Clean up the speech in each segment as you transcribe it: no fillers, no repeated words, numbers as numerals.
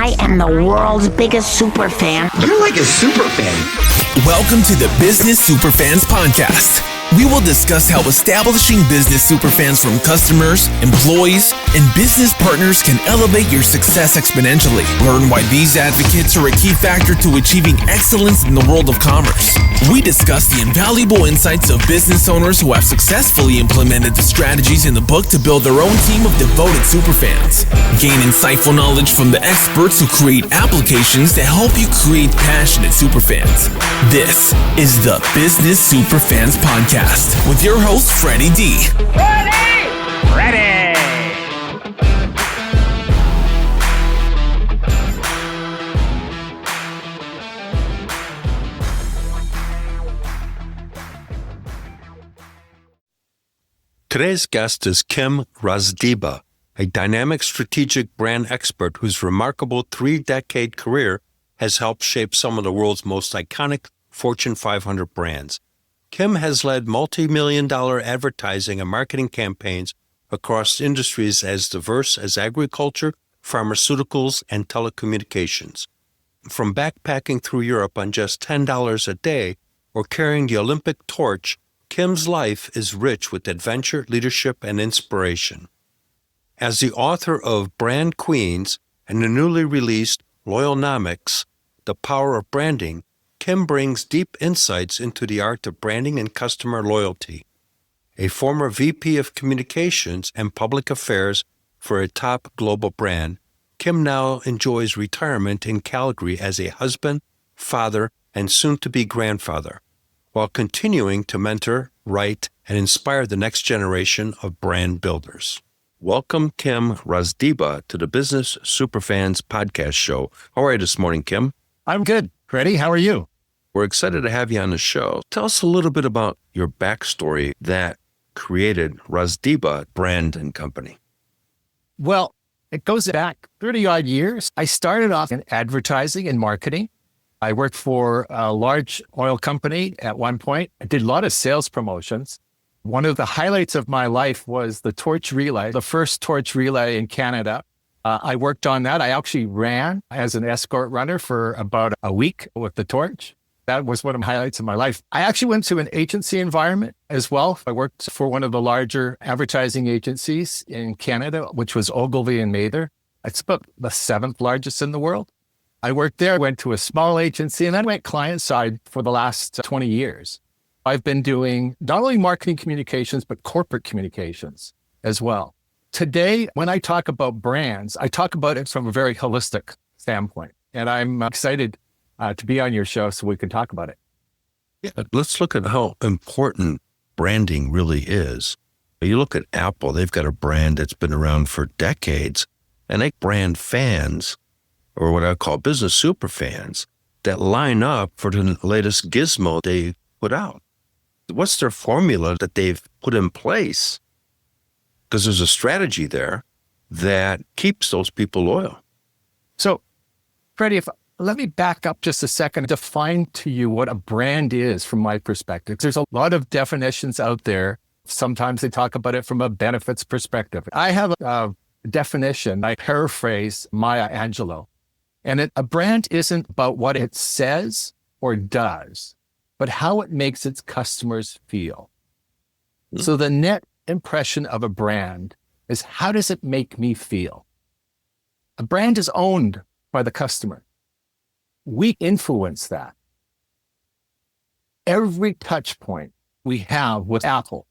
I am the world's biggest super fan. You're like a super fan. Welcome to the Business Superfans Podcast. We will discuss how establishing business superfans from customers, employees, and business partners can elevate your success exponentially. Learn why these advocates are a key factor to achieving excellence in the world of commerce. We discuss the invaluable insights of business owners who have successfully implemented the strategies in the book to build their own team of devoted superfans. Gain insightful knowledge from the experts who create applications to help you create passionate superfans. This is the Business Superfans Podcast with your host, Freddie D. Ready! Today's guest is Kim Razdeba, a dynamic strategic brand expert whose remarkable 3-decade career has helped shape some of the world's most iconic Fortune 500 brands. Kim has led multi-million-dollar advertising and marketing campaigns across industries as diverse as agriculture, pharmaceuticals, and telecommunications. From backpacking through Europe on just $10 a day or carrying the Olympic torch, Kim's life is rich with adventure, leadership, and inspiration. As the author of Brand Queens and the newly released Loyalnomics, The Power of Branding, Kim brings deep insights into the art of branding and customer loyalty. A former VP of Communications and Public Affairs for a top global brand, Kim now enjoys retirement in Calgary as a husband, father, and soon-to-be grandfather, while continuing to mentor, write, and inspire the next generation of brand builders. Welcome, Kim Razdeba, to the Business Superfans podcast show. How are you this morning, Kim? I'm good. Freddie, how are you? We're excited to have you on the show. Tell us a little bit about your backstory that created Rozdeba Brand and Company. Well, it goes back 30-odd years. I started off in advertising and marketing. I worked for a large oil company at one point. I did a lot of sales promotions. One of the highlights of my life was the torch relay, the first torch relay in Canada. I worked on that. I actually ran as an escort runner for about a week with the torch. That was one of the highlights of my life. I actually went to an agency environment as well. I worked for one of the larger advertising agencies in Canada, which was Ogilvy and Mather. It's about the 7th largest in the world. I worked there, went to a small agency, and then went client side for the last 20 years. I've been doing not only marketing communications, but corporate communications as well. Today, when I talk about brands, I talk about it from a very holistic standpoint. And I'm excited to be on your show so we can talk about it. Yeah, let's look at how important branding really is. You look at Apple, they've got a brand that's been around for decades, and they brand fans, or what I call business super fans, that line up for the latest gizmo they put out. What's their formula that they've put in place? Because there's a strategy there that keeps those people loyal. So, Freddie, let me back up just a second, define to you what a brand is from my perspective. There's a lot of definitions out there. Sometimes they talk about it from a benefits perspective. I have a definition. I paraphrase Maya Angelou. And a brand isn't about what it says or does, but how it makes its customers feel. So the net impression of a brand is, how does it make me feel? A brand is owned by the customer. We influence that. Every touch point we have with Apple,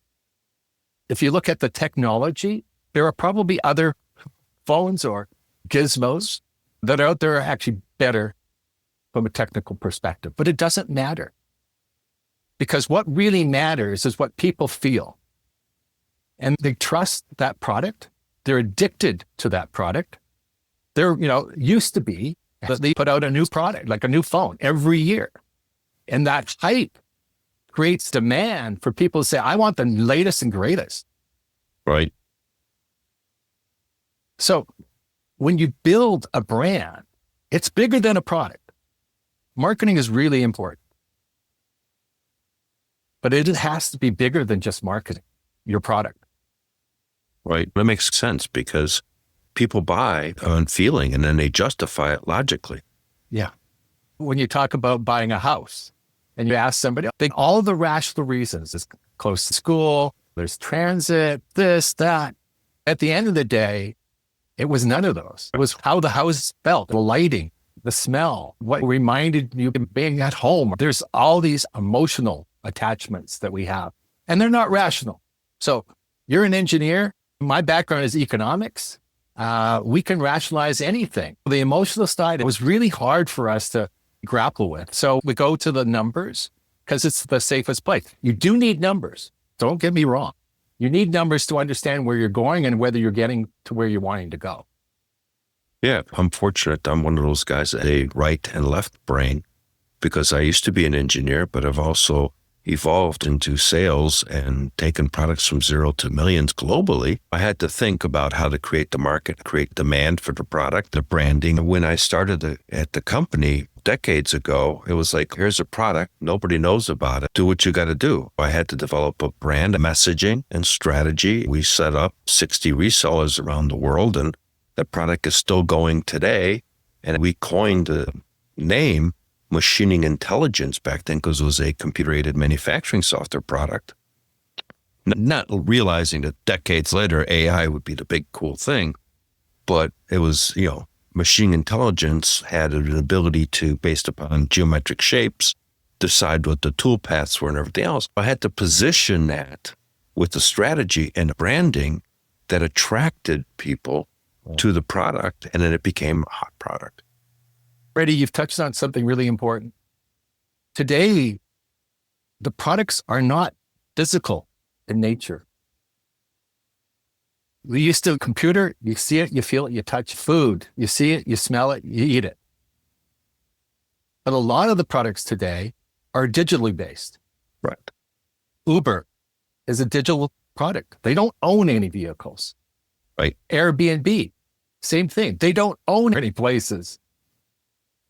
if you look at the technology, there are probably other phones or gizmos that are out there are actually better from a technical perspective, but it doesn't matter. Because what really matters is what people feel. And they trust that product. They're addicted to that product. There, used to be that they put out a new product, like a new phone every year. And that hype creates demand for people to say, I want the latest and greatest. Right. So when you build a brand, it's bigger than a product. Marketing is really important. But it has to be bigger than just marketing your product. Right. That makes sense because people buy on feeling and then they justify it logically. Yeah. When you talk about buying a house and you ask somebody, think all the rational reasons. It's close to school, there's transit, this, that. At the end of the day, it was none of those. It was how the house felt, the lighting, the smell, what reminded you of being at home. There's all these emotional attachments that we have, and they're not rational. So you're an engineer. My background is economics. We can rationalize anything. The emotional side, it was really hard for us to grapple with. So we go to the numbers because it's the safest place. You do need numbers. Don't get me wrong. You need numbers to understand where you're going and whether you're getting to where you're wanting to go. Yeah, I'm fortunate. I'm one of those guys that a right and left brain because I used to be an engineer, but I've also evolved into sales and taken products from zero to millions globally. I had to think about how to create the market, create demand for the product, the branding. When I started at the company decades ago, it was like, here's a product. Nobody knows about it. Do what you got to do. I had to develop a brand, messaging, and strategy. We set up 60 resellers around the world, and that product is still going today. And we coined the name machining intelligence back then because it was a computer-aided manufacturing software product. Not realizing that decades later, AI would be the big cool thing, but it was, machine intelligence had an ability to, based upon geometric shapes, decide what the tool paths were and everything else. I had to position that with the strategy and branding that attracted people to the product, and then it became a hot product. Brady, you've touched on something really important. Today, the products are not physical in nature. We used to computer, you see it, you feel it, you touch food, you see it, you smell it, you eat it. But a lot of the products today are digitally based. Right. Uber is a digital product. They don't own any vehicles. Right. Airbnb, same thing. They don't own any places.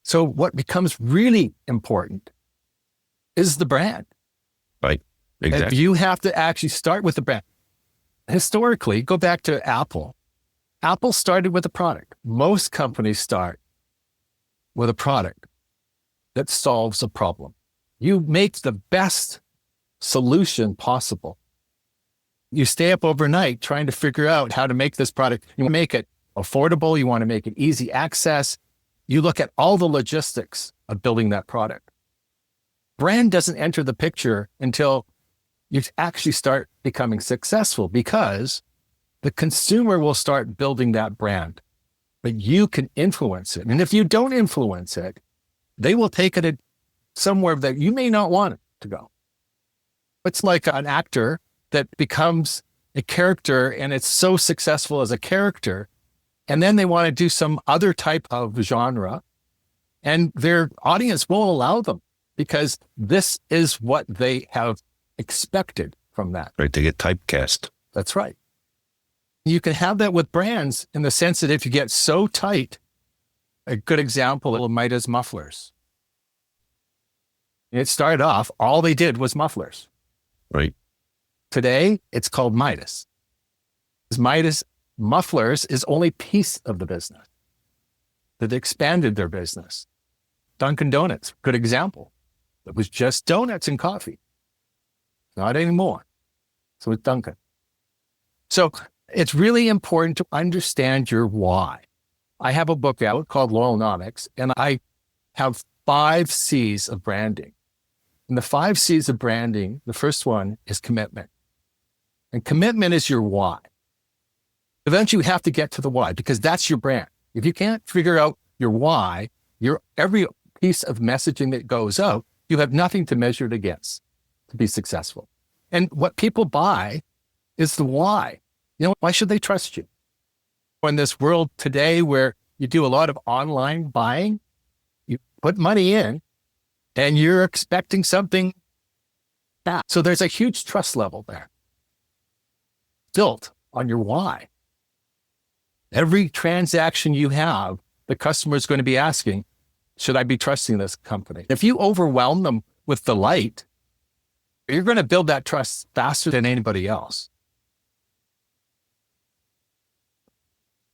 So what becomes really important is the brand. Right. Exactly. And you have to actually start with the brand. Historically, go back to Apple. Apple started with a product. Most companies start with a product that solves a problem. You make the best solution possible. You stay up overnight trying to figure out how to make this product. You want to make it affordable. You want to make it easy access. You look at all the logistics of building that product. Brand doesn't enter the picture until you actually start becoming successful, because the consumer will start building that brand, but you can influence it. And if you don't influence it, they will take it somewhere that you may not want it to go. It's like an actor that becomes a character and it's so successful as a character, and then they want to do some other type of genre, and their audience won't allow them because this is what they have expected from that. Right. They get typecast. That's right. You can have that with brands in the sense that if you get so tight, a good example of Midas mufflers. It started off, all they did was mufflers. Right. Today, it's called Midas. Midas mufflers is only piece of the business. That expanded their business. Dunkin' Donuts, good example. It was just donuts and coffee. Not anymore. So it's Dunkin'. So it's really important to understand your why. I have a book out called Loyalnomics, and I have 5 C's of branding. And the 5 C's of branding, the first one is commitment. And commitment is your why. Eventually, you have to get to the why, because that's your brand. If you can't figure out your why, every piece of messaging that goes out, you have nothing to measure it against to be successful. And what people buy is the why. Why should they trust you? In this world today where you do a lot of online buying, you put money in and you're expecting something back. So there's a huge trust level there built on your why. Every transaction you have, the customer is going to be asking, should I be trusting this company? If you overwhelm them with the light, you're going to build that trust faster than anybody else.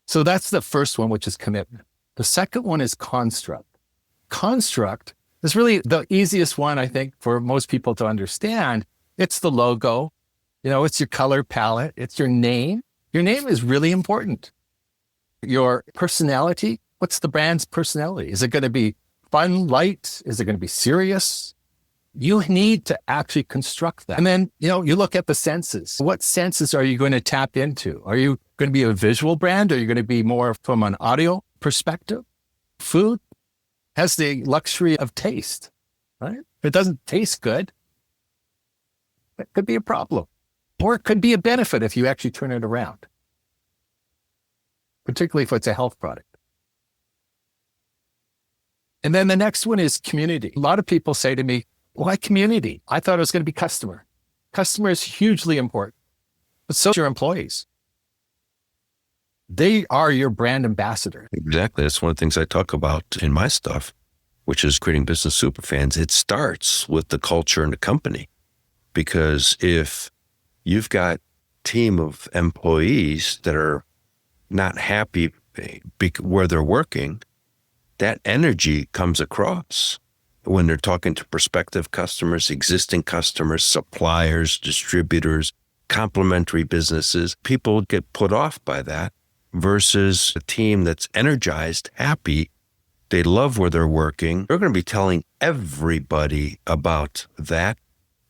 So that's the first one, which is commitment. The second one is construct. Construct is really the easiest one, I think, for most people to understand. It's the logo, it's your color palette, it's your name. Your name is really important. Your personality, what's the brand's personality? Is it going to be fun, light? Is it going to be serious? You need to actually construct that. And then, you look at the senses. What senses are you going to tap into? Are you going to be a visual brand? Are you going to be more from an audio perspective? Food has the luxury of taste, right? If it doesn't taste good, it could be a problem. Or it could be a benefit if you actually turn it around, particularly if it's a health product. And then the next one is community. A lot of people say to me, why community? I thought it was going to be customer. Customer is hugely important, but so are your employees. They are your brand ambassador. Exactly. That's one of the things I talk about in my stuff, which is creating business superfans. It starts with the culture in the company, because if you've got a team of employees that are not happy where they're working, that energy comes across when they're talking to prospective customers, existing customers, suppliers, distributors, complementary businesses. People get put off by that versus a team that's energized, happy. They love where they're working. They're going to be telling everybody about that.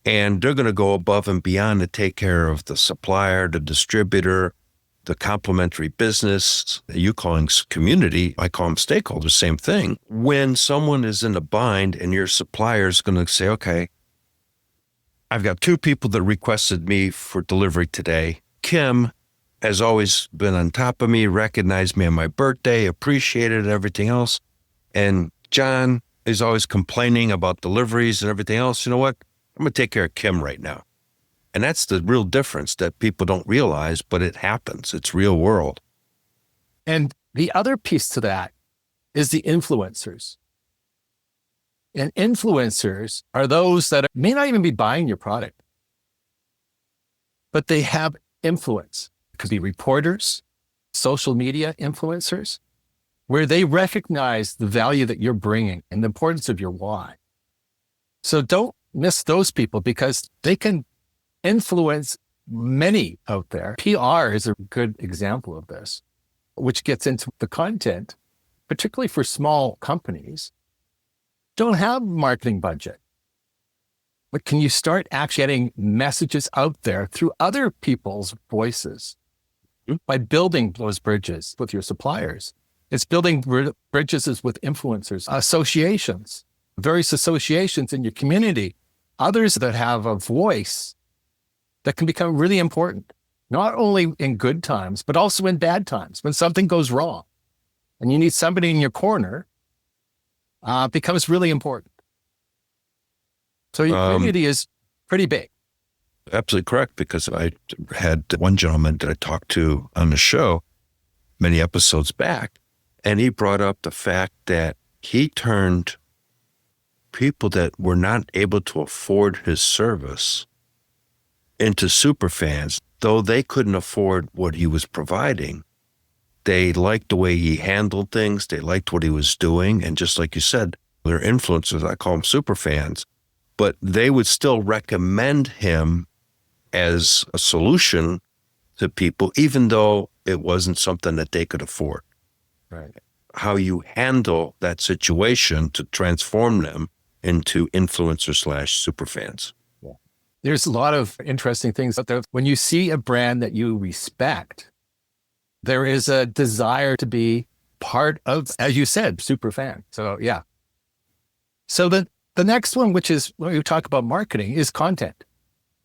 And they're going to go above and beyond to take care of the supplier, the distributor, the complementary business. You calling community, I call them stakeholders, same thing. When someone is in a bind and your supplier is going to say, okay, I've got 2 people that requested me for delivery today. Kim has always been on top of me, recognized me on my birthday, appreciated everything else. And John is always complaining about deliveries and everything else. You know what? I'm going to take care of Kim right now. And that's the real difference that people don't realize, but it happens. It's real world. And the other piece to that is the influencers. And influencers are those that may not even be buying your product, but they have influence. It could be reporters, social media influencers, where they recognize the value that you're bringing and the importance of your why. So don't miss those people, because they can influence many out there. PR is a good example of this, which gets into the content, particularly for small companies, don't have marketing budget. But can you start actually getting messages out there through other people's voices by building those bridges with your suppliers? It's building bridges with influencers, associations, various associations in your community, others that have a voice that can become really important, not only in good times, but also in bad times. When something goes wrong and you need somebody in your corner, becomes really important. So your community is pretty big. Absolutely correct, because I had one gentleman that I talked to on the show many episodes back, and he brought up the fact that he turned people that were not able to afford his service into superfans, though they couldn't afford what he was providing. They liked the way he handled things. They liked what he was doing. And just like you said, they're influencers. I call them superfans, but they would still recommend him as a solution to people, even though it wasn't something that they could afford. Right. How you handle that situation to transform them into influencer/superfans. There's a lot of interesting things out there. When you see a brand that you respect, there is a desire to be part of, as you said, super fan. So yeah. So the next one, which is when we talk about marketing, is content.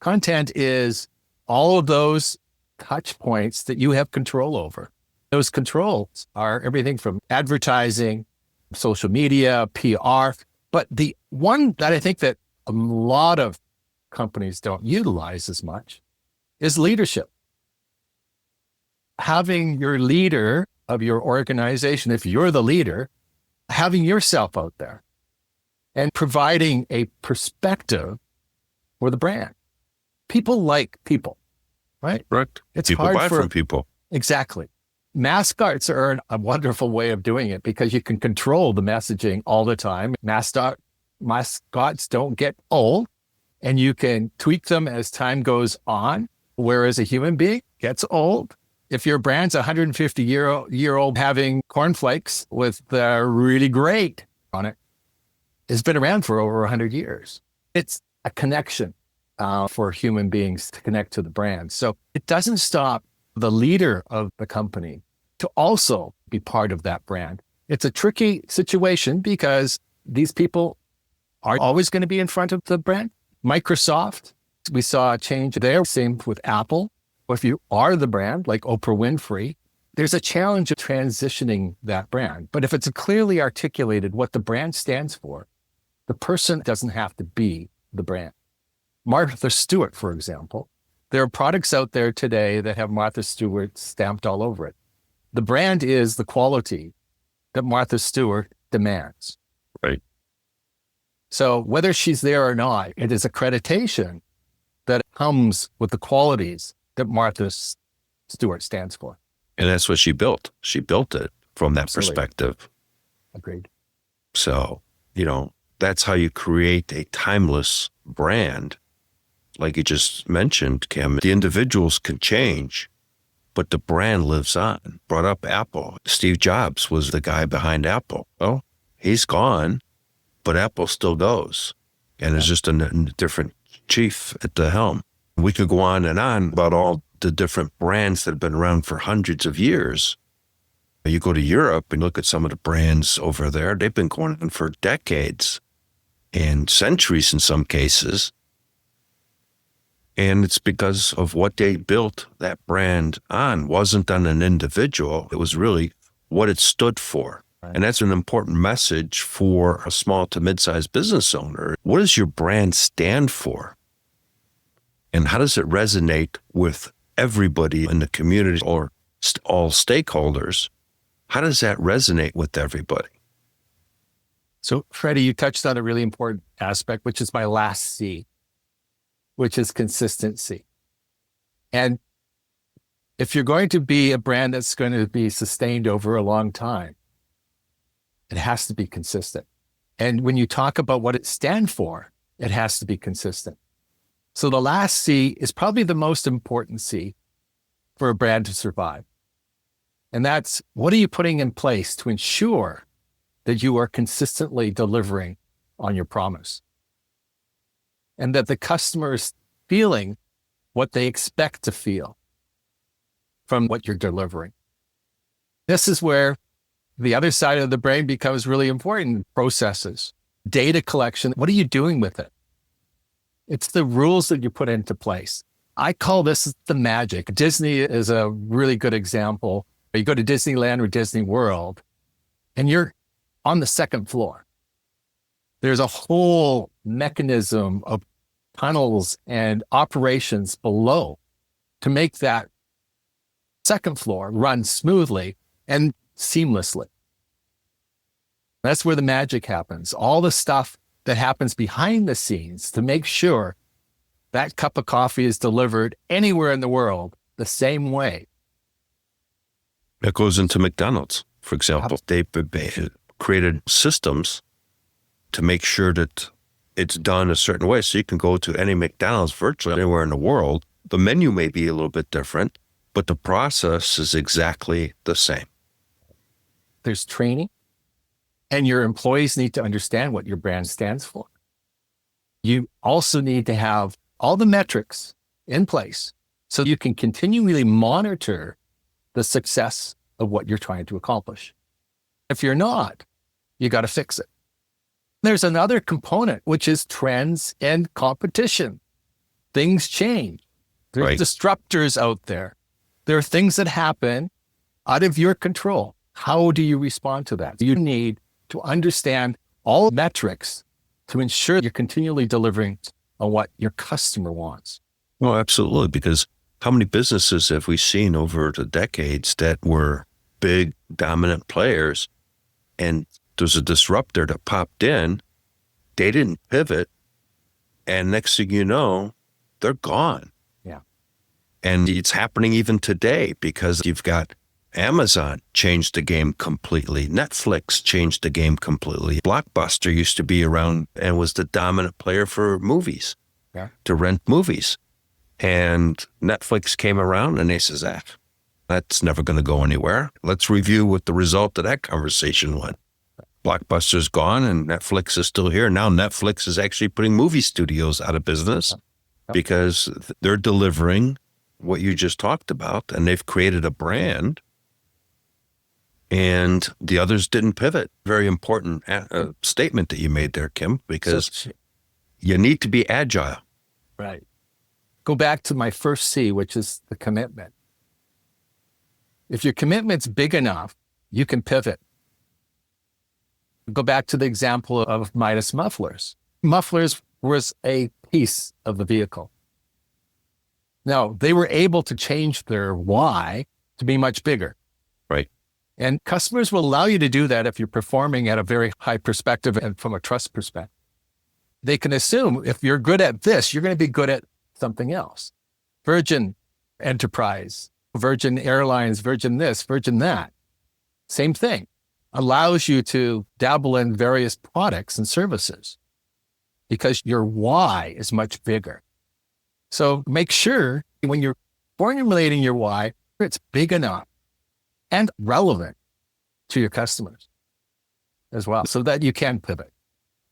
Content is all of those touch points that you have control over. Those controls are everything from advertising, social media, PR. But the one that I think that a lot of companies don't utilize as much is leadership. Having your leader of your organization, if you're the leader, having yourself out there and providing a perspective for the brand. People like people, right? Correct. It's people hard buy for from people. Exactly. Mascots are a wonderful way of doing it because you can control the messaging all the time. Mascots don't get old, and you can tweak them as time goes on, whereas a human being gets old. If your brand's 150-year-old having cornflakes with really great on it, it's been around for over 100 years. It's a connection for human beings to connect to the brand. So it doesn't stop the leader of the company to also be part of that brand. It's a tricky situation because these people are always going to be in front of the brand. Microsoft, we saw a change there. Same with Apple. If you are the brand, like Oprah Winfrey, there's a challenge of transitioning that brand. But if it's clearly articulated what the brand stands for, the person doesn't have to be the brand. Martha Stewart, for example, there are products out there today that have Martha Stewart stamped all over it. The brand is the quality that Martha Stewart demands. Right. So whether she's there or not, it is accreditation that comes with the qualities that Martha Stewart stands for. And that's what she built. She built it from that Absolutely. perspective. Agreed. So, that's how you create a timeless brand. Like you just mentioned, Kim, the individuals can change, but the brand lives on. Brought up Apple. Steve Jobs was the guy behind Apple. Well, he's gone, but Apple still goes. And it's just a different chief at the helm. We could go on and on about all the different brands that have been around for hundreds of years. You go to Europe and look at some of the brands over there. They've been going on for decades and centuries in some cases. And it's because of what they built that brand on. Wasn't on an individual. It was really what it stood for. Right. And that's an important message for a small to mid-sized business owner. What does your brand stand for? And how does it resonate with everybody in the community or all stakeholders? How does that resonate with everybody? So, Freddie, you touched on a really important aspect, which is my last C, which is consistency. And if you're going to be a brand that's going to be sustained over a long time, it has to be consistent. And when you talk about what it stands for, it has to be consistent. So the last C is probably the most important C for a brand to survive. And that's, what are you putting in place to ensure that you are consistently delivering on your promise? And that the customer is feeling what they expect to feel from what you're delivering. This is where the other side of the brain becomes really important. Processes, data collection. What are you doing with it? It's the rules that you put into place. I call this the magic. Disney is a really good example. You go to Disneyland or Disney World, and you're on the second floor. There's a whole mechanism of tunnels and operations below to make that second floor run smoothly and seamlessly. That's where the magic happens. All the stuff that happens behind the scenes to make sure that cup of coffee is delivered anywhere in the world the same way. That goes into McDonald's, for example. They created systems to make sure that it's done a certain way. So you can go to any McDonald's virtually anywhere in the world. The menu may be a little bit different, but the process is exactly the same. There's training, and your employees need to understand what your brand stands for. You also need to have all the metrics in place so you can continually monitor the success of what you're trying to accomplish. If you're not, you got to fix it. There's another component, which is trends and competition. Things change. There's Right. disruptors out there. There are things that happen out of your control. How do you respond to that? You need to understand all metrics to ensure you're continually delivering on what your customer wants. Well, absolutely, because how many businesses have we seen over the decades that were big, dominant players, and there's a disruptor that popped in, they didn't pivot, and next thing you know, they're gone. Yeah. And it's happening even today because you've got Amazon changed the game completely. Netflix changed the game completely. Blockbuster used to be around and was the dominant player for movies, to rent movies. And Netflix came around and they says, that's never going to go anywhere. Let's review what the result of that conversation was. Blockbuster's gone and Netflix is still here. Now Netflix is actually putting movie studios out of business because they're delivering what you just talked about, and they've created a brand, and the others didn't pivot. Very important statement that you made there, Kim, because you need to be agile. Right. Go back to my first C, which is the commitment. If your commitment's big enough, you can pivot. Go back to the example of Midas mufflers. Mufflers was a piece of the vehicle. Now, they were able to change their why to be much bigger. Right. And customers will allow you to do that if you're performing at a very high perspective and from a trust perspective. They can assume if you're good at this, you're going to be good at something else. Virgin Enterprise, Virgin Airlines, Virgin this, Virgin that. Same thing. Allows you to dabble in various products and services because your why is much bigger. So make sure when you're formulating your why, it's big enough and relevant to your customers as well, so that you can pivot.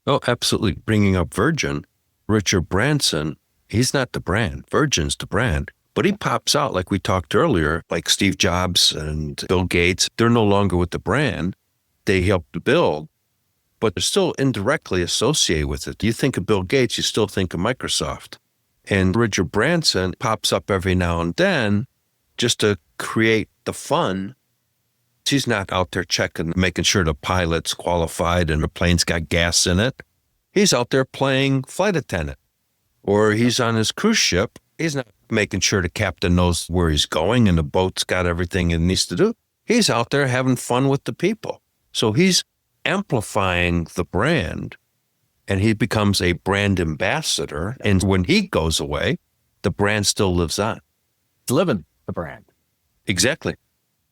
Oh, absolutely. Bringing up Virgin, Richard Branson, he's not the brand. Virgin's the brand. But he pops out like we talked earlier, like Steve Jobs and Bill Gates. They're no longer with the brand. They helped to build, but they're still indirectly associated with it. You think of Bill Gates, you still think of Microsoft. And Richard Branson pops up every now and then just to create the fun. He's not out there checking, making sure the pilot's qualified and the plane's got gas in it. He's out there playing flight attendant. Or he's on his cruise ship. He's not making sure the captain knows where he's going and the boat's got everything it needs to do. He's out there having fun with the people. So he's amplifying the brand, and he becomes a brand ambassador. And when he goes away, the brand still lives on. It's living the brand. Exactly.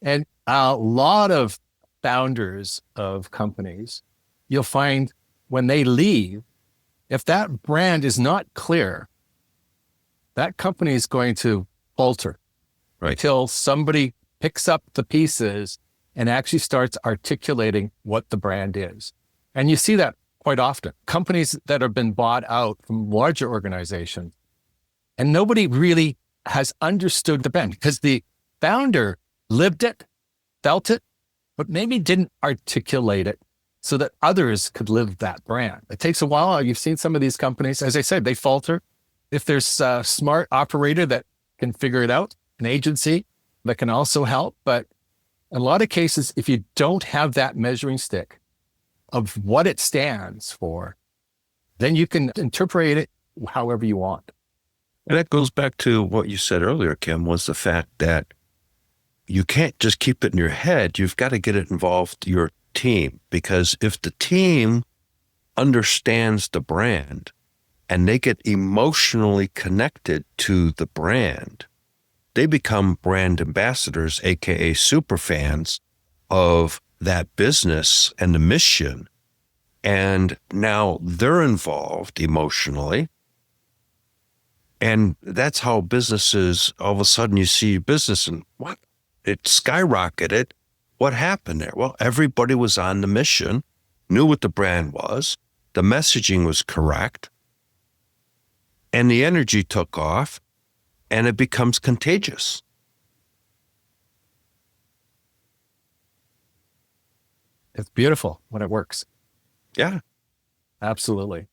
And a lot of founders of companies, you'll find when they leave, if that brand is not clear, that company is going to falter until somebody picks up the pieces and actually starts articulating what the brand is. And you see that quite often. Companies that have been bought out from larger organizations, and nobody really has understood the brand because the founder lived it, felt it, but maybe didn't articulate it so that others could live that brand. It takes a while. You've seen some of these companies, as I said, they falter. If there's a smart operator that can figure it out, an agency that can also help. But in a lot of cases, if you don't have that measuring stick of what it stands for, then you can interpret it however you want. And that goes back to what you said earlier, Kim, was the fact that you can't just keep it in your head. You've got to get it involved your team, because if the team understands the brand and they get emotionally connected to the brand, they become brand ambassadors, aka superfans of that business and the mission. And now they're involved emotionally. And that's how businesses, all of a sudden you see business and what? It skyrocketed. What happened there? Well, everybody was on the mission, knew what the brand was, the messaging was correct, and the energy took off, and it becomes contagious. It's beautiful when it works. Yeah. Absolutely.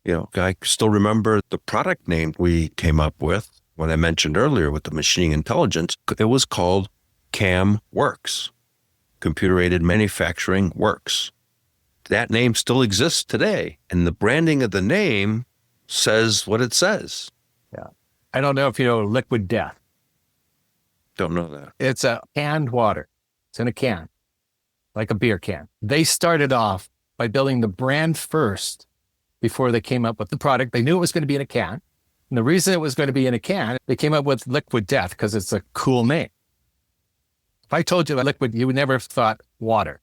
You know, I still remember the product name we came up with when I mentioned earlier with the machine intelligence. It was called CAM Works, Computer Aided Manufacturing Works. That name still exists today, and the branding of the name says what it says. Yeah. I don't know if you know Liquid Death. Don't know that. It's a canned water. It's in a can, like a beer can. They started off by building the brand first before they came up with the product. They knew it was going to be in a can. And the reason it was going to be in a can, they came up with Liquid Death because it's a cool name. If I told you a liquid, you would never have thought water.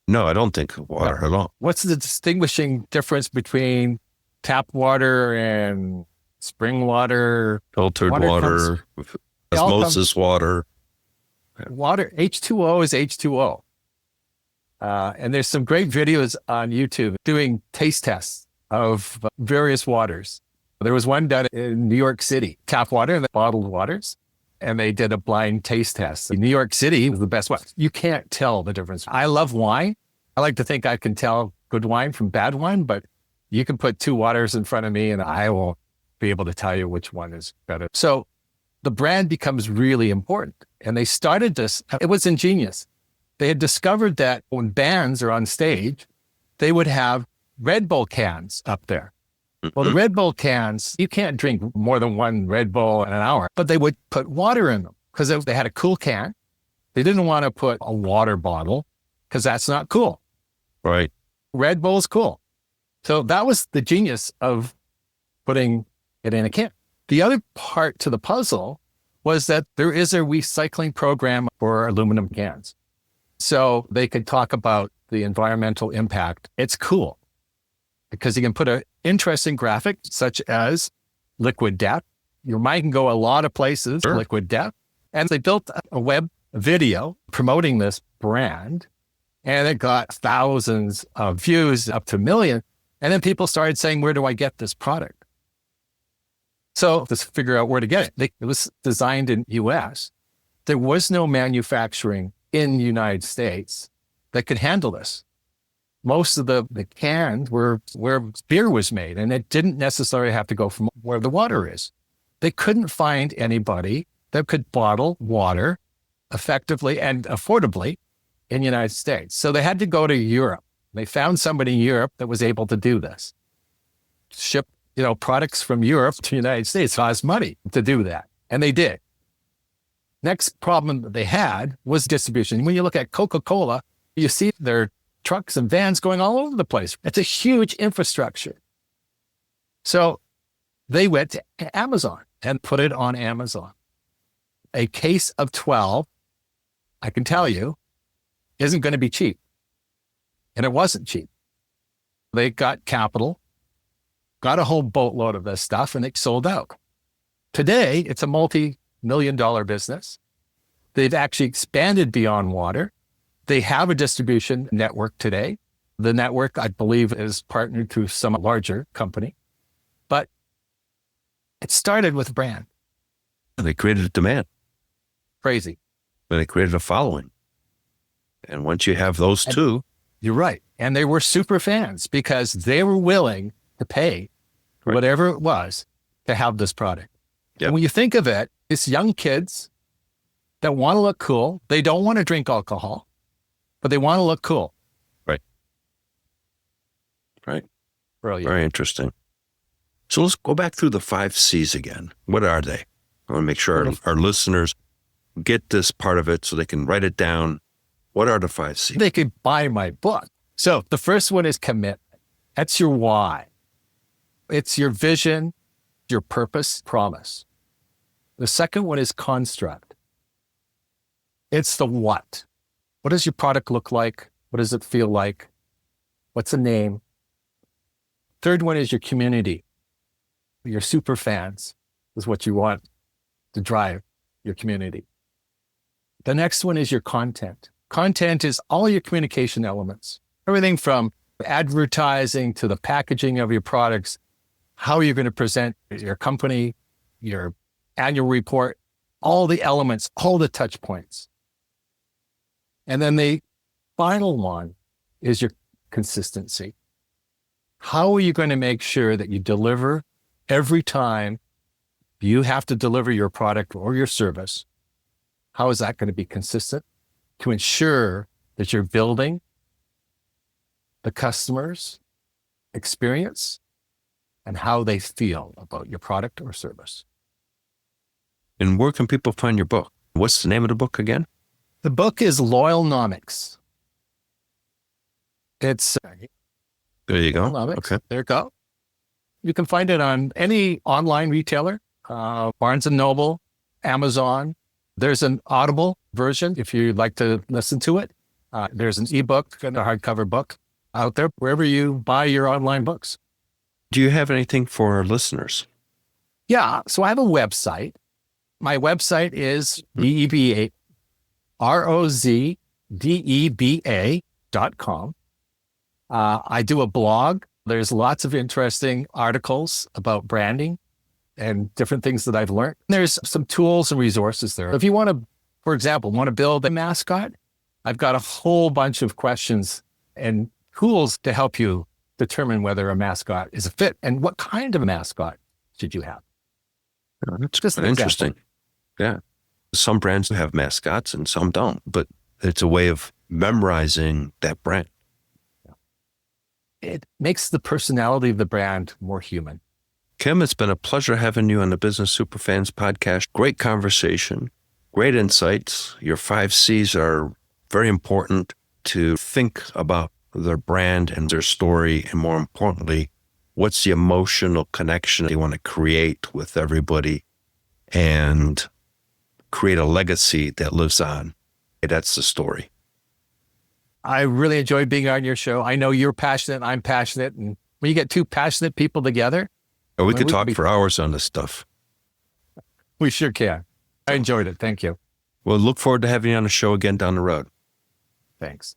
No, I don't think of water at all. What's the distinguishing difference between tap water and spring water? Filtered water, osmosis water. Water, H2O is H2O. And there's some great videos on YouTube doing taste tests of various waters. There was one done in New York City, tap water and bottled waters. And they did a blind taste test. New York City was the best one. You can't tell the difference. I love wine. I like to think I can tell good wine from bad wine, but you can put two waters in front of me and I won't be able to tell you which one is better. So the brand becomes really important. And they started this, it was ingenious. They had discovered that when bands are on stage, they would have Red Bull cans up there. Well, the Red Bull cans, you can't drink more than one Red Bull in an hour, but they would put water in them because they had a cool can. They didn't want to put a water bottle because that's not cool. Right. Red Bull's cool. So that was the genius of putting it in a can. The other part to the puzzle was that there is a recycling program for aluminum cans. So they could talk about the environmental impact. It's cool because you can put an interesting graphic such as liquid death. Your mind can go a lot of places, Sure. Liquid death. And they built a web video promoting this brand and it got thousands of views, up to a million. And then people started saying, where do I get this product? So to figure out where to get it, it was designed in US. There was no manufacturing in the United States that could handle this. Most of the cans were where beer was made, and it didn't necessarily have to go from where the water is. They couldn't find anybody that could bottle water effectively and affordably in the United States. So they had to go to Europe. They found somebody in Europe that was able to do this. Ship, products from Europe to the United States cost money to do that. And they did. Next problem that they had was distribution. When you look at Coca-Cola, you see their trucks and vans going all over the place. It's a huge infrastructure. So they went to Amazon and put it on Amazon. A case of 12, I can tell you, isn't going to be cheap. And it wasn't cheap. They got capital, got a whole boatload of this stuff, and it sold out. Today, it's a multi-million-dollar business. They've actually expanded beyond water. They have a distribution network today. The network, I believe, is partnered to some larger company. But it started with brand. And they created a demand. Crazy. And they created a following. And once you have those two. You're right. And they were super fans because they were willing to pay Right. whatever it was to have this product. Yep. And when you think of it, it's young kids that want to look cool. They don't want to drink alcohol, but they want to look cool. Right. Right. Brilliant. Very interesting. So let's go back through the 5 C's again. What are they? I want to make sure our listeners get this part of it so they can write it down. What are the 5 C's? They could buy my book. So the first one is commitment. That's your why. It's your vision, your purpose, promise. The second one is construct. It's the what. What does your product look like? What does it feel like? What's the name? Third one is your community. Your super fans is what you want to drive your community. The next one is your content. Content is all your communication elements, everything from advertising to the packaging of your products, how you're going to present your company, your annual report, all the elements, all the touch points. And then the final one is your consistency. How are you going to make sure that you deliver every time you have to deliver your product or your service? How is that going to be consistent to ensure that you're building the customer's experience and how they feel about your product or service? And where can people find your book? What's the name of the book again? The book is Loyalnomics. It's There you go. Loyalnomics. Okay. There you go. You can find it on any online retailer, Barnes & Noble, Amazon. There's an Audible version if you'd like to listen to it. There's an ebook and a hardcover book out there wherever you buy your online books. Do you have anything for our listeners? Yeah. So I have a website. My website is rozdeba.com. I do a blog. There's lots of interesting articles about branding and different things that I've learned. There's some tools and resources there. If you want to, for example, build a mascot, I've got a whole bunch of questions and tools to help you determine whether a mascot is a fit and what kind of mascot should you have. Oh, that's just interesting. Yeah. Some brands have mascots and some don't, but it's a way of memorizing that brand. It makes the personality of the brand more human. Kim, it's been a pleasure having you on the Business Superfans podcast. Great conversation, great insights. Your 5 C's are very important to think about their brand and their story. And more importantly, what's the emotional connection they want to create with everybody and create a legacy that lives on. That's the story. I really enjoyed being on your show. I know you're passionate, I'm passionate. And when you get two passionate people together, we could talk for hours on this stuff. We sure can. I enjoyed it. Thank you. We'll look forward to having you on the show again down the road. Thanks.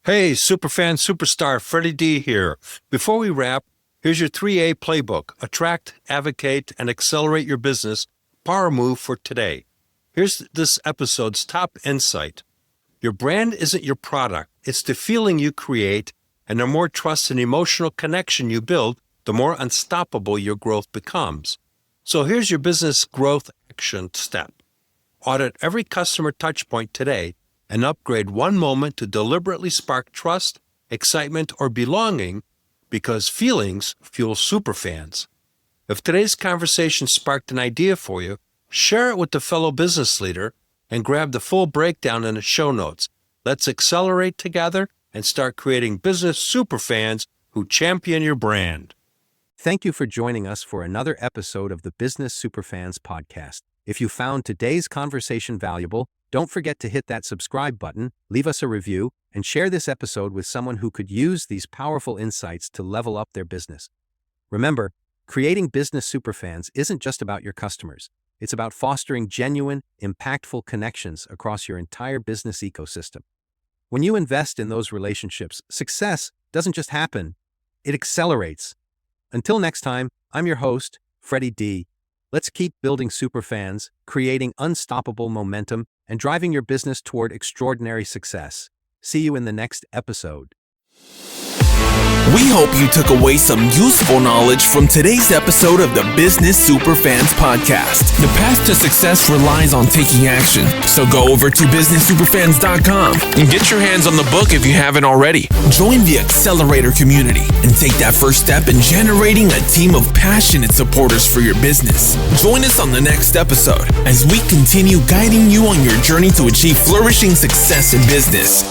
Hey, Superfan Superstar, Freddie D here. Before we wrap, here's your 3A playbook. Attract, advocate, and accelerate your business. Power move for today. Here's this episode's top insight. Your brand isn't your product. It's the feeling you create, and the more trust and emotional connection you build, the more unstoppable your growth becomes. So here's your business growth action step. Audit every customer touchpoint today and upgrade one moment to deliberately spark trust, excitement, or belonging, because feelings fuel superfans. If today's conversation sparked an idea for you, share it with a fellow business leader and grab the full breakdown in the show notes. Let's accelerate together and start creating business superfans who champion your brand. Thank you for joining us for another episode of the Business Superfans podcast. If you found today's conversation valuable, don't forget to hit that subscribe button, leave us a review, and share this episode with someone who could use these powerful insights to level up their business. Remember, creating business superfans isn't just about your customers. It's about fostering genuine, impactful connections across your entire business ecosystem. When you invest in those relationships, success doesn't just happen, it accelerates. Until next time, I'm your host, Freddie D. Let's keep building superfans, creating unstoppable momentum, and driving your business toward extraordinary success. See you in the next episode. We hope you took away some useful knowledge from today's episode of the Business Superfans podcast. The path to success relies on taking action. So go over to businesssuperfans.com and get your hands on the book if you haven't already. Join the Accelerator community and take that first step in generating a team of passionate supporters for your business. Join us on the next episode as we continue guiding you on your journey to achieve flourishing success in business.